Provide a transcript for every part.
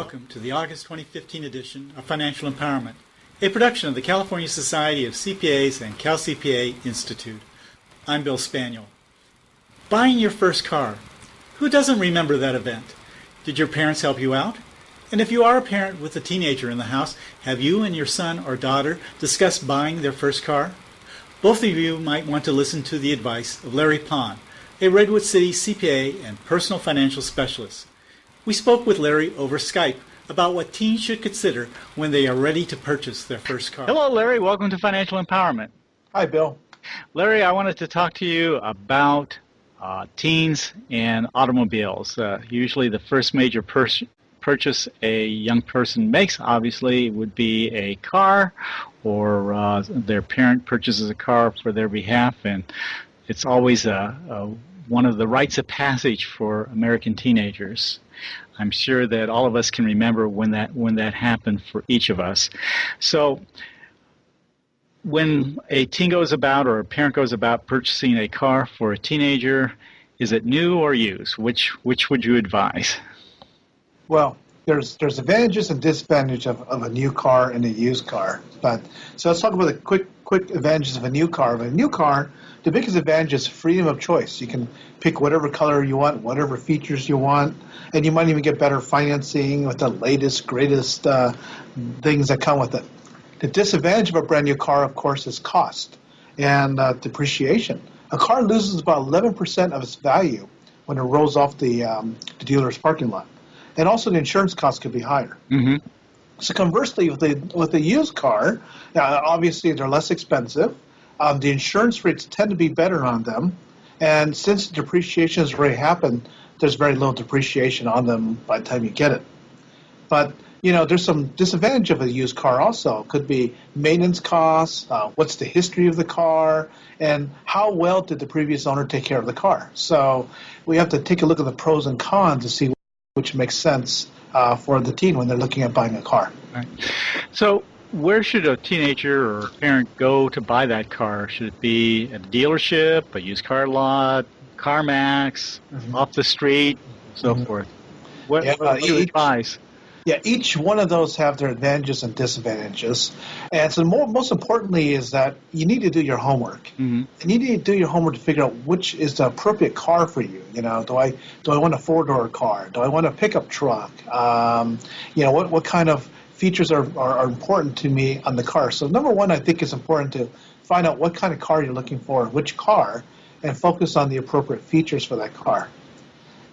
Welcome to the August 2015 edition of Financial Empowerment, a production of the California Society of CPAs and Cal CPA Institute. I'm Bill Spaniel. Buying your first car. Who doesn't remember that event? Did your parents help you out? And if you are a parent with a teenager in the house, have you and your son or daughter discussed buying their first car? Both of you might want to listen to the advice of Larry Pon, a Redwood City CPA and personal financial specialist. We spoke with Larry over Skype about what teens should consider when they are ready to purchase their first car. Hello, Larry. Welcome to Financial Empowerment. Hi, Bill. Larry, I wanted to talk to you about teens and automobiles. Usually the first major purchase a young person makes, obviously, would be a car, or their parent purchases a car for their behalf, and it's always one of the rites of passage for American teenagers. I'm sure that all of us can remember when that happened for each of us. So when a teen goes about, or a parent goes about purchasing a car for a teenager, is it new or used? Which would you advise? Well, there's advantages and disadvantages of a new car and a used car. So let's talk about the quick advantages of a new car. With a new car, the biggest advantage is freedom of choice. You can pick whatever color you want, whatever features you want, and you might even get better financing with the latest, greatest things that come with it. The disadvantage of a brand new car, of course, is cost and depreciation. A car loses about 11% of its value when it rolls off the dealer's parking lot. And also the insurance costs could be higher. Mm-hmm. So conversely, with a used car, obviously they're less expensive. The insurance rates tend to be better on them. And since depreciation has already happened, there's very little depreciation on them by the time you get it. But, there's some disadvantage of a used car also. It could be maintenance costs, what's the history of the car, and how well did the previous owner take care of the car. So we have to take a look at the pros and cons to see which makes sense for the teen when they're looking at buying a car. Right. So where should a teenager or parent go to buy that car? Should it be at a dealership, a used car lot, CarMax, off the street, so forth? What do you advise? Yeah, each one of those have their advantages and disadvantages. And so most importantly is that you need to do your homework. Mm-hmm. And you need to do your homework to figure out which is the appropriate car for you. Do I want a four-door car? Do I want a pickup truck? What kind of features are important to me on the car? So number one, I think it's important to find out what kind of car you're looking for, which car, and focus on the appropriate features for that car.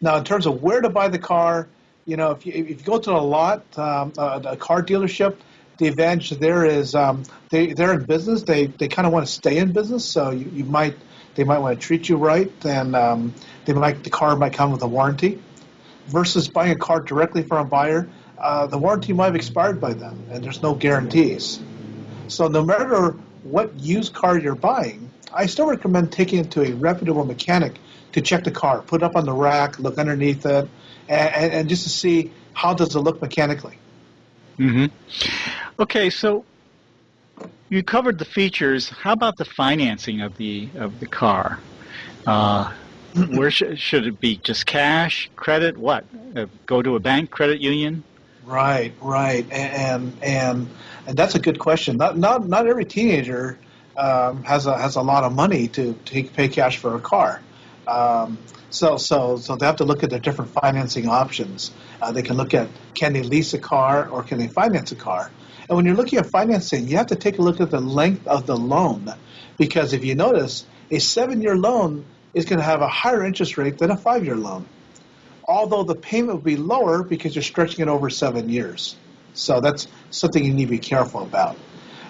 Now, in terms of where to buy the car, if you go to a lot, a car dealership, the advantage there is they're in business. They kind of want to stay in business, so they might want to treat you right, and the car might come with a warranty. Versus buying a car directly from a buyer, the warranty might have expired by then, and there's no guarantees. So no matter what used car you're buying, I still recommend taking it to a reputable mechanic to check the car, put it up on the rack, look underneath it, and just to see how does it look mechanically. Mm-hmm. Okay, so you covered the features. How about the financing of the car? Where should it be? Just cash, credit, what? Go to a bank, credit union? Right, and that's a good question. Not every teenager has a lot of money to pay cash for a car. So they have to look at the different financing options. They can look at, can they lease a car or can they finance a car? And when you're looking at financing, you have to take a look at the length of the loan, because if you notice, a 7-year loan is going to have a higher interest rate than a 5-year loan, although the payment will be lower because you're stretching it over 7 years. So that's something you need to be careful about.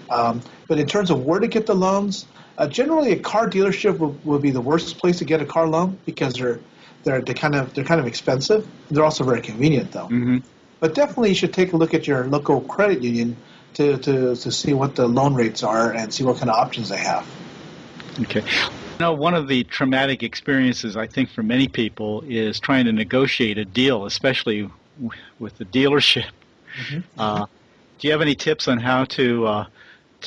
But in terms of where to get the loans, generally a car dealership will be the worst place to get a car loan because they're kind of expensive. They're also very convenient though. Mm-hmm. But definitely you should take a look at your local credit union to see what the loan rates are and see what kind of options they have. Okay. One of the traumatic experiences, I think, for many people is trying to negotiate a deal, especially with the dealership. Mm-hmm. Do you have any tips on how to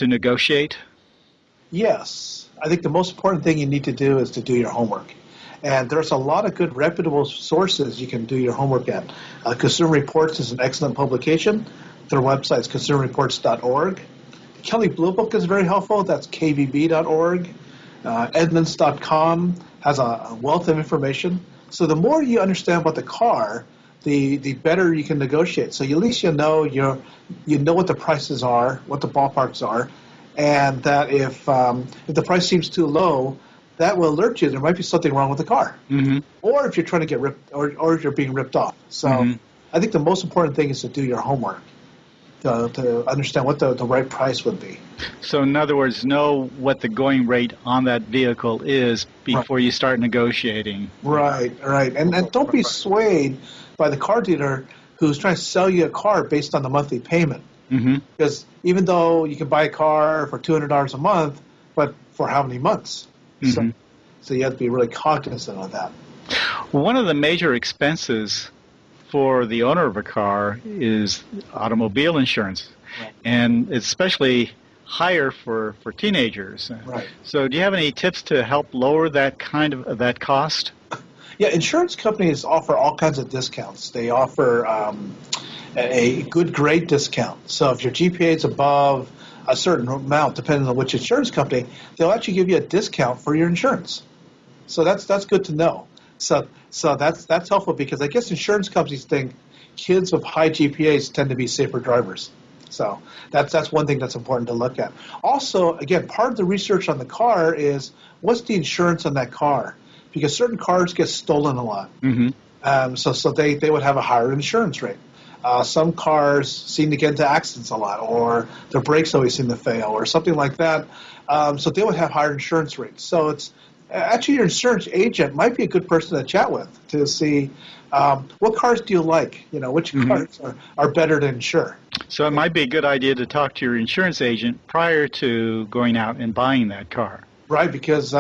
negotiate? Yes. I think the most important thing you need to do is to do your homework. And there's a lot of good reputable sources you can do your homework at. Consumer Reports is an excellent publication. Their website is consumerreports.org. Kelley Blue Book is very helpful. That's kvb.org. Edmunds.com has a wealth of information. So the more you understand about the car, the better you can negotiate. So at least you know what the prices are, what the ballparks are, and that if the price seems too low, that will alert you there might be something wrong with the car, or if you're trying to get ripped, or if you're being ripped off. So I think the most important thing is to do your homework to understand what the right price would be. So in other words, know what the going rate on that vehicle is before you start negotiating. Right. And don't be swayed by the car dealer who's trying to sell you a car based on the monthly payment. Because even though you can buy a car for $200 a month, but for how many months? So you have to be really cognizant of that. One of the major expenses for the owner of a car is automobile insurance, and it's especially higher for teenagers. So do you have any tips to help lower that that cost? Yeah, insurance companies offer all kinds of discounts. They offer a good grade discount. So if your GPA is above a certain amount, depending on which insurance company, they'll actually give you a discount for your insurance. So that's good to know. So that's helpful, because I guess insurance companies think kids with high GPAs tend to be safer drivers. So that's one thing that's important to look at. Also, again, part of the research on the car is what's the insurance on that car, because certain cars get stolen a lot. So they would have a higher insurance rate. Some cars seem to get into accidents a lot, or their brakes always seem to fail, or something like that. So they would have higher insurance rates. So it's actually your insurance agent might be a good person to chat with to see what cars do you like. Which cars are better to insure. So it might be a good idea to talk to your insurance agent prior to going out and buying that car. Right, because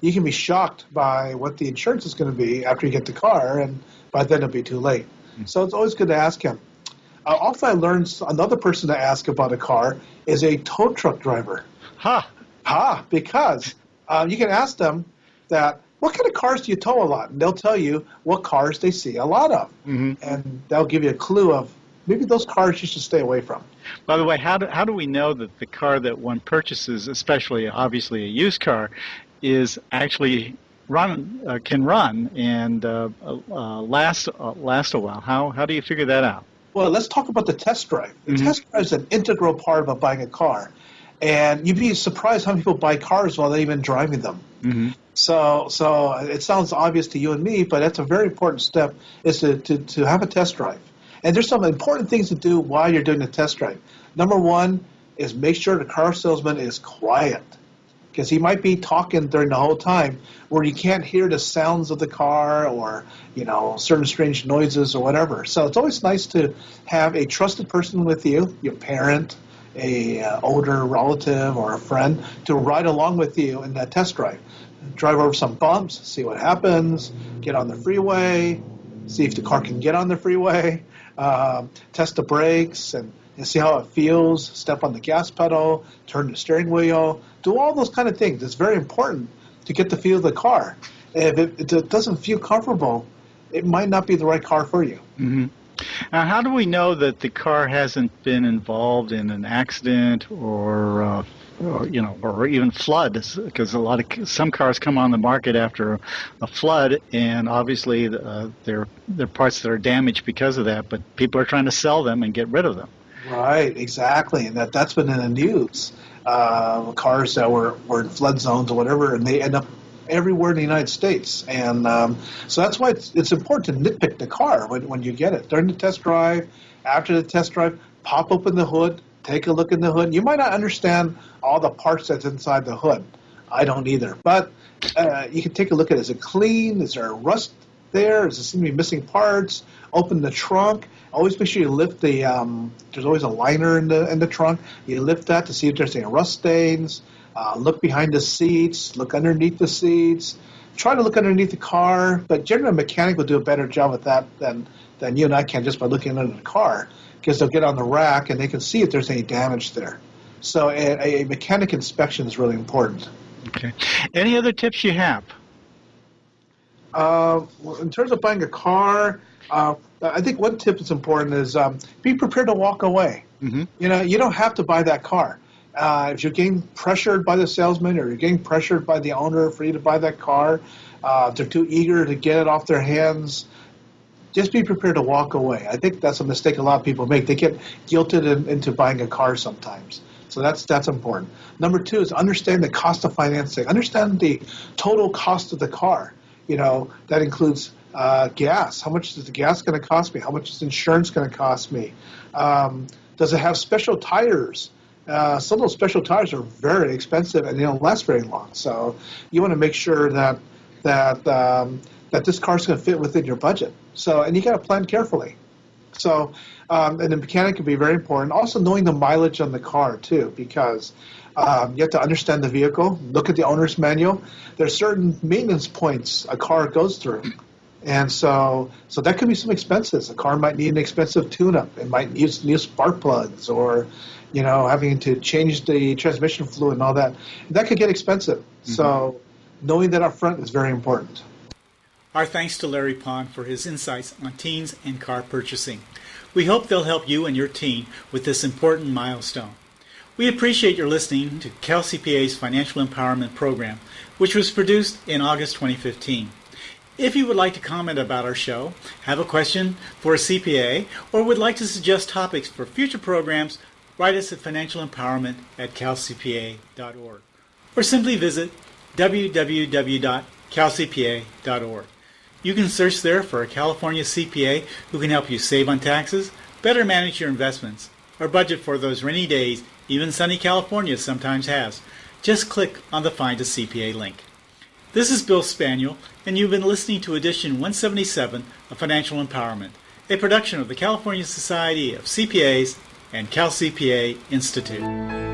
you can be shocked by what the insurance is going to be after you get the car, and by then it'll be too late. So it's always good to ask him. Also, I learned another person to ask about a car is a tow truck driver. Because you can ask them that, what kind of cars do you tow a lot? And they'll tell you what cars they see a lot of. And they'll give you a clue of maybe those cars you should stay away from. By the way, how do we know that the car that one purchases, especially obviously a used car, is actually can run and last a while? How do you figure that out? Well, let's talk about the test drive. The test drive is an integral part of buying a car. And you'd be surprised how many people buy cars while they're even driving them. So it sounds obvious to you and me, but that's a very important step, is to have a test drive. And there's some important things to do while you're doing the test drive. Number one is make sure the car salesman is quiet, because he might be talking during the whole time where you can't hear the sounds of the car, or certain strange noises or whatever. So it's always nice to have a trusted person with you, your parent, a older relative, or a friend, to ride along with you in that test drive. Drive over some bumps, see what happens, get on the freeway, see if the car can get on the freeway, test the brakes and see how it feels, step on the gas pedal, turn the steering wheel, do all those kind of things. It's very important to get the feel of the car. If it doesn't feel comfortable, it might not be the right car for you. Now, how do we know that the car hasn't been involved in an accident or even flood? Because some cars come on the market after a flood, and obviously they're parts that are damaged because of that. But people are trying to sell them and get rid of them. Right, exactly, and that's been in the news. Cars that were in flood zones or whatever, and they end up everywhere in the United States. And so that's why it's important to nitpick the car when you get it. During the test drive, after the test drive, pop open the hood, take a look in the hood. You might not understand all the parts that's inside the hood. I don't either. But you can take a look at it. Is it clean? Is there rust there? Does it seem to be missing parts? Open the trunk. Always make sure you lift the there's always a liner in the trunk. You lift that to see if there's any rust stains. Look behind the seats. Look underneath the seats. Try to look underneath the car. But generally, a mechanic will do a better job with that than you and I can just by looking under the car, because they'll get on the rack and they can see if there's any damage there. So a mechanic inspection is really important. Okay. Any other tips you have? In terms of buying a car, I think one tip that's important is be prepared to walk away. Mm-hmm. You don't have to buy that car. If you're getting pressured by the salesman or you're getting pressured by the owner for you to buy that car, they're too eager to get it off their hands, just be prepared to walk away. I think that's a mistake a lot of people make. They get guilted into buying a car sometimes. So that's important. Number two is understand the cost of financing. Understand the total cost of the car. That includes gas. How much is the gas going to cost me? How much is insurance going to cost me? Does it have special tires? Some of those special tires are very expensive and they don't last very long. So you want to make sure that this car is going to fit within your budget. And you got to plan carefully. So, and the mechanic can be very important. Also knowing the mileage on the car too, because you have to understand the vehicle, look at the owner's manual. There are certain maintenance points a car goes through. And so that could be some expenses. A car might need an expensive tune-up. It might use new spark plugs or, having to change the transmission fluid and all that. That could get expensive. Mm-hmm. So knowing that up front is very important. Our thanks to Larry Pon for his insights on teens and car purchasing. We hope they'll help you and your teen with this important milestone. We appreciate your listening to Cal CPA's Financial Empowerment Program, which was produced in August 2015. If you would like to comment about our show, have a question for a CPA, or would like to suggest topics for future programs, write us at financialempowerment@calcpa.org, or simply visit www.calcpa.org. You can search there for a California CPA who can help you save on taxes, better manage your investments, or budget for those rainy days even sunny California sometimes has. Just click on the Find a CPA link. This is Bill Spaniel, and you've been listening to edition 177 of Financial Empowerment, a production of the California Society of CPAs and Cal CPA Institute.